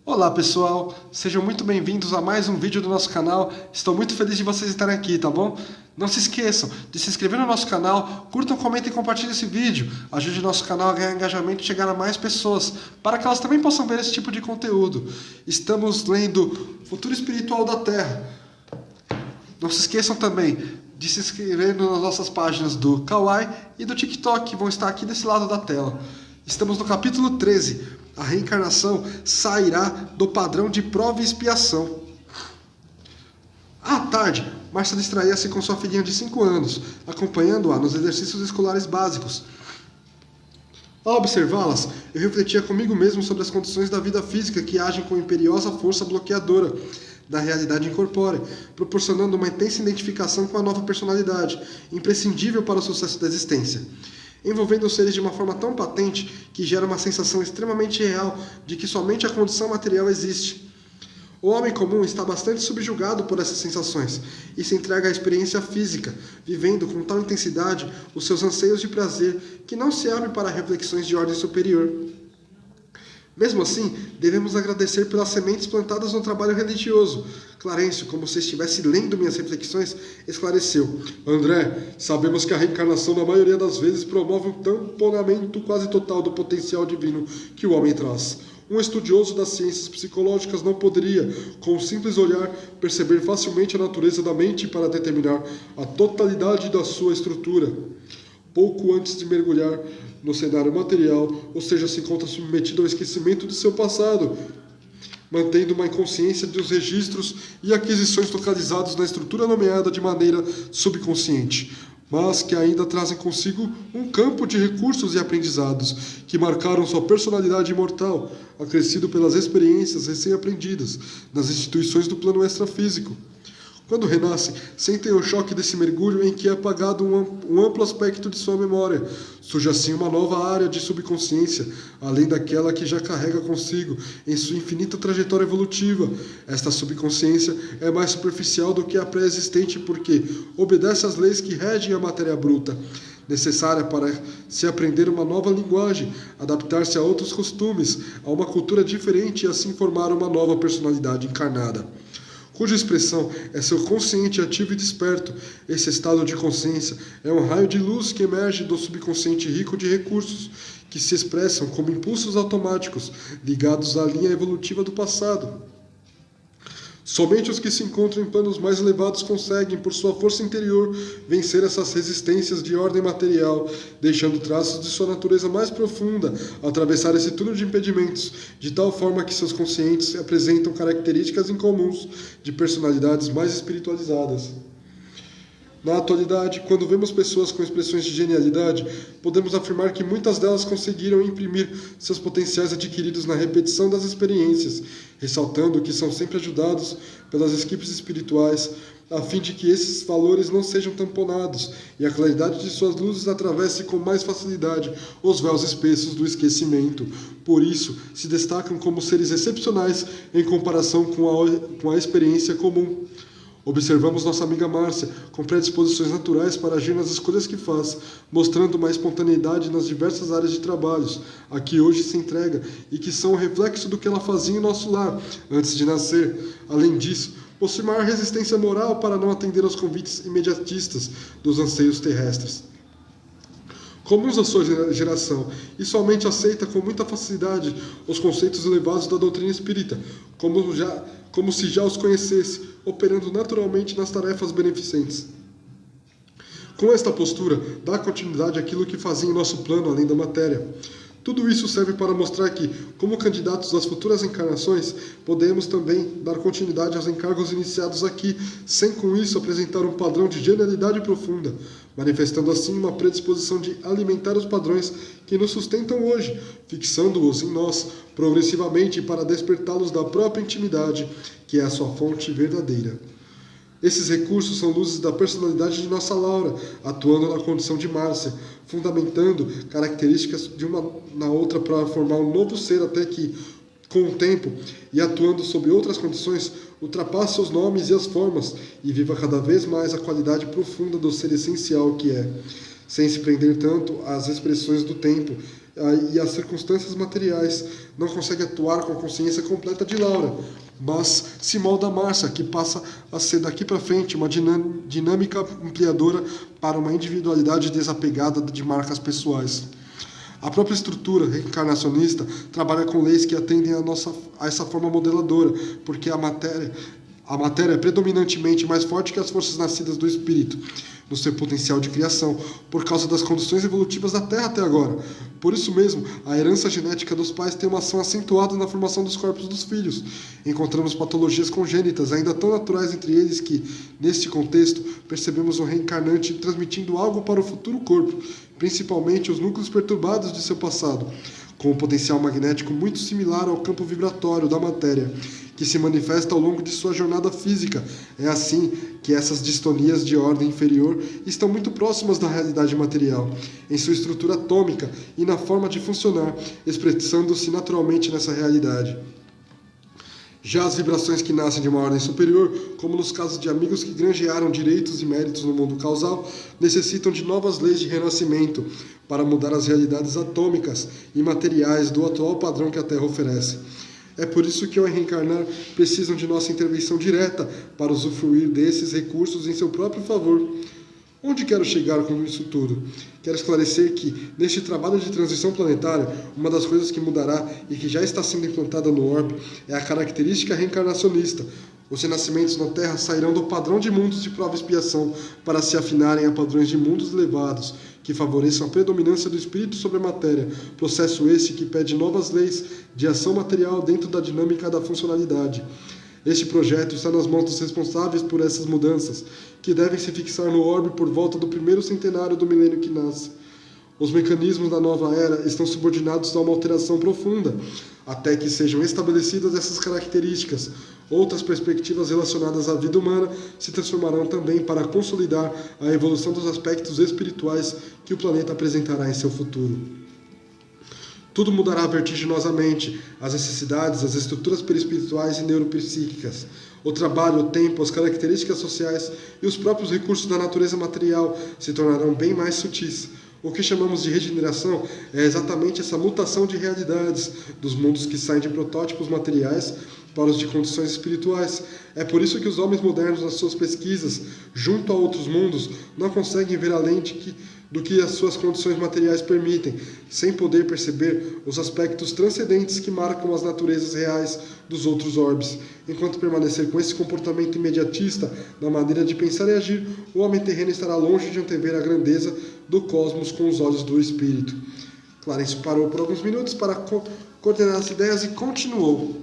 Olá pessoal, sejam muito bem-vindos a mais um vídeo do nosso canal. Estou muito feliz de vocês estarem aqui, tá bom? Não se esqueçam de se inscrever no nosso canal, curtam, comentem e compartilhem esse vídeo. Ajude o nosso canal a ganhar engajamento e chegar a mais pessoas, para que elas também possam ver esse tipo de conteúdo. Estamos lendo Futuro Espiritual da Terra. Não se esqueçam também de se inscrever nas nossas páginas do Kawaii e do TikTok, que vão estar aqui desse lado da tela. Estamos no capítulo 13. A reencarnação sairá do padrão de prova e expiação. À tarde, Márcia distraía-se com sua filhinha de 5 anos, acompanhando-a nos exercícios escolares básicos. Ao observá-las, eu refletia comigo mesmo sobre as condições da vida física que agem com imperiosa força bloqueadora da realidade incorpórea, proporcionando uma intensa identificação com a nova personalidade, imprescindível para o sucesso da existência, envolvendo os seres de uma forma tão patente que gera uma sensação extremamente real de que somente a condição material existe. O homem comum está bastante subjugado por essas sensações e se entrega à experiência física, vivendo com tal intensidade os seus anseios de prazer que não se abre para reflexões de ordem superior. Mesmo assim, devemos agradecer pelas sementes plantadas no trabalho religioso. Clarencio, como se estivesse lendo minhas reflexões, esclareceu. André, sabemos que a reencarnação na maioria das vezes promove um tamponamento quase total do potencial divino que o homem traz. Um estudioso das ciências psicológicas não poderia, com um simples olhar, perceber facilmente a natureza da mente para determinar a totalidade da sua estrutura. Pouco antes de mergulhar no cenário material, ou seja, se encontra submetido ao esquecimento de seu passado, mantendo uma inconsciência dos registros e aquisições localizados na estrutura nomeada de maneira subconsciente, mas que ainda trazem consigo um campo de recursos e aprendizados que marcaram sua personalidade imortal, acrescido pelas experiências recém-aprendidas nas instituições do plano extrafísico. Quando renascem, sentem o choque desse mergulho em que é apagado um amplo aspecto de sua memória. Surge assim uma nova área de subconsciência, além daquela que já carrega consigo em sua infinita trajetória evolutiva. Esta subconsciência é mais superficial do que a pré-existente porque obedece às leis que regem a matéria bruta, necessária para se aprender uma nova linguagem, adaptar-se a outros costumes, a uma cultura diferente e assim formar uma nova personalidade encarnada, cuja expressão é seu consciente ativo e desperto. Esse estado de consciência é um raio de luz que emerge do subconsciente rico de recursos, que se expressam como impulsos automáticos, ligados à linha evolutiva do passado. Somente os que se encontram em planos mais elevados conseguem, por sua força interior, vencer essas resistências de ordem material, deixando traços de sua natureza mais profunda, atravessar esse túnel de impedimentos, de tal forma que seus conscientes apresentam características incomuns de personalidades mais espiritualizadas. Na atualidade, quando vemos pessoas com expressões de genialidade, podemos afirmar que muitas delas conseguiram imprimir seus potenciais adquiridos na repetição das experiências, ressaltando que são sempre ajudados pelas equipes espirituais, a fim de que esses valores não sejam tamponados e a claridade de suas luzes atravesse com mais facilidade os véus espessos do esquecimento. Por isso, se destacam como seres excepcionais em comparação com a experiência comum. Observamos nossa amiga Márcia, com predisposições naturais para agir nas escolhas que faz, mostrando uma espontaneidade nas diversas áreas de trabalhos, a que hoje se entrega e que são o reflexo do que ela fazia em nosso lar, antes de nascer. Além disso, possui maior resistência moral para não atender aos convites imediatistas dos anseios terrestres, comuns à sua geração, e somente aceita com muita facilidade os conceitos elevados da doutrina espírita, como se já os conhecesse, operando naturalmente nas tarefas beneficentes. Com esta postura, dá continuidade àquilo que fazia em nosso plano além da matéria. Tudo isso serve para mostrar que, como candidatos às futuras encarnações, podemos também dar continuidade aos encargos iniciados aqui, sem com isso apresentar um padrão de genialidade profunda, manifestando assim uma predisposição de alimentar os padrões que nos sustentam hoje, fixando-os em nós progressivamente para despertá-los da própria intimidade, que é a sua fonte verdadeira. Esses recursos são luzes da personalidade de nossa Laura, atuando na condição de Márcia, fundamentando características de uma na outra para formar um novo ser até que, com o tempo, e atuando sob outras condições, ultrapasse os nomes e as formas e viva cada vez mais a qualidade profunda do ser essencial que é, sem se prender tanto às expressões do tempo, e as circunstâncias materiais, não consegue atuar com a consciência completa de Laura, mas se molda a Márcia, que passa a ser daqui para frente uma dinâmica ampliadora para uma individualidade desapegada de marcas pessoais. A própria estrutura reencarnacionista trabalha com leis que atendem a essa forma modeladora, porque a matéria é predominantemente mais forte que as forças nascidas do espírito, no seu potencial de criação, por causa das condições evolutivas da Terra até agora. Por isso mesmo, a herança genética dos pais tem uma ação acentuada na formação dos corpos dos filhos. Encontramos patologias congênitas, ainda tão naturais entre eles que, neste contexto, percebemos o reencarnante transmitindo algo para o futuro corpo, principalmente os núcleos perturbados de seu passado, com um potencial magnético muito similar ao campo vibratório da matéria, que se manifesta ao longo de sua jornada física. É assim que essas distonias de ordem inferior estão muito próximas da realidade material, em sua estrutura atômica e na forma de funcionar, expressando-se naturalmente nessa realidade. Já as vibrações que nascem de uma ordem superior, como nos casos de amigos que granjearam direitos e méritos no mundo causal, necessitam de novas leis de renascimento para mudar as realidades atômicas e materiais do atual padrão que a Terra oferece. É por isso que, ao reencarnar, precisam de nossa intervenção direta para usufruir desses recursos em seu próprio favor. Onde quero chegar com isso tudo? Quero esclarecer que, neste trabalho de transição planetária, uma das coisas que mudará e que já está sendo implantada no orbe é a característica reencarnacionista. Os renascimentos na Terra sairão do padrão de mundos de prova e expiação para se afinarem a padrões de mundos elevados, que favoreçam a predominância do espírito sobre a matéria, processo esse que pede novas leis de ação material dentro da dinâmica da funcionalidade. Este projeto está nas mãos dos responsáveis por essas mudanças, que devem se fixar no orbe por volta do primeiro centenário do milênio que nasce. Os mecanismos da nova era estão subordinados a uma alteração profunda, até que sejam estabelecidas essas características. Outras perspectivas relacionadas à vida humana se transformarão também para consolidar a evolução dos aspectos espirituais que o planeta apresentará em seu futuro. Tudo mudará vertiginosamente: as necessidades, as estruturas perispirituais e neuropsíquicas, o trabalho, o tempo, as características sociais e os próprios recursos da natureza material se tornarão bem mais sutis. O que chamamos de regeneração é exatamente essa mutação de realidades dos mundos que saem de protótipos materiais para os de condições espirituais. É por isso que os homens modernos, nas suas pesquisas junto a outros mundos, não conseguem ver além do que as suas condições materiais permitem, sem poder perceber os aspectos transcendentes que marcam as naturezas reais dos outros orbes. Enquanto permanecer com esse comportamento imediatista na maneira de pensar e agir, o homem terreno estará longe de antever a grandeza do cosmos com os olhos do espírito. Clarence parou por alguns minutos para coordenar as ideias e continuou.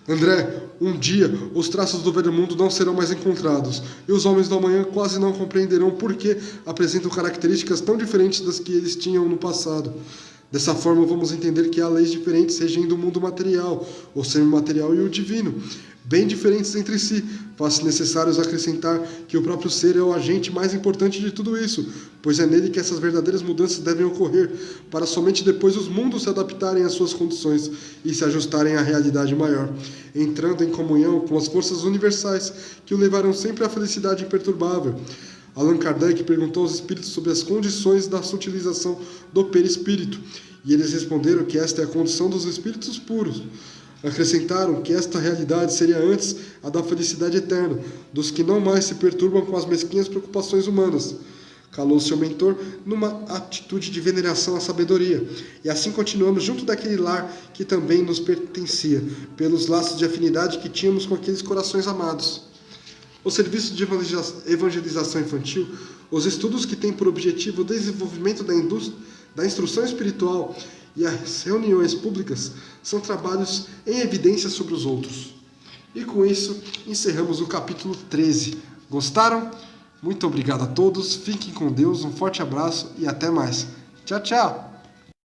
André, um dia os traços do velho mundo não serão mais encontrados, e os homens do amanhã quase não compreenderão por que apresentam características tão diferentes das que eles tinham no passado. Dessa forma, vamos entender que há leis diferentes regindo o mundo material, o semimaterial e o divino, bem diferentes entre si. Faz-se necessário acrescentar que o próprio ser é o agente mais importante de tudo isso, pois é nele que essas verdadeiras mudanças devem ocorrer, para somente depois os mundos se adaptarem às suas condições e se ajustarem à realidade maior, entrando em comunhão com as forças universais que o levarão sempre à felicidade imperturbável. Allan Kardec perguntou aos espíritos sobre as condições da sutilização do perispírito, e eles responderam que esta é a condição dos espíritos puros. Acrescentaram que esta realidade seria antes a da felicidade eterna, dos que não mais se perturbam com as mesquinhas preocupações humanas. Calou-se o mentor numa atitude de veneração à sabedoria, e assim continuamos junto daquele lar que também nos pertencia, pelos laços de afinidade que tínhamos com aqueles corações amados. O serviço de evangelização infantil, os estudos que têm por objetivo o desenvolvimento da instrução espiritual e as reuniões públicas são trabalhos em evidência sobre os outros. E com isso, encerramos o capítulo 13. Gostaram? Muito obrigado a todos, fiquem com Deus, um forte abraço e até mais. Tchau, tchau!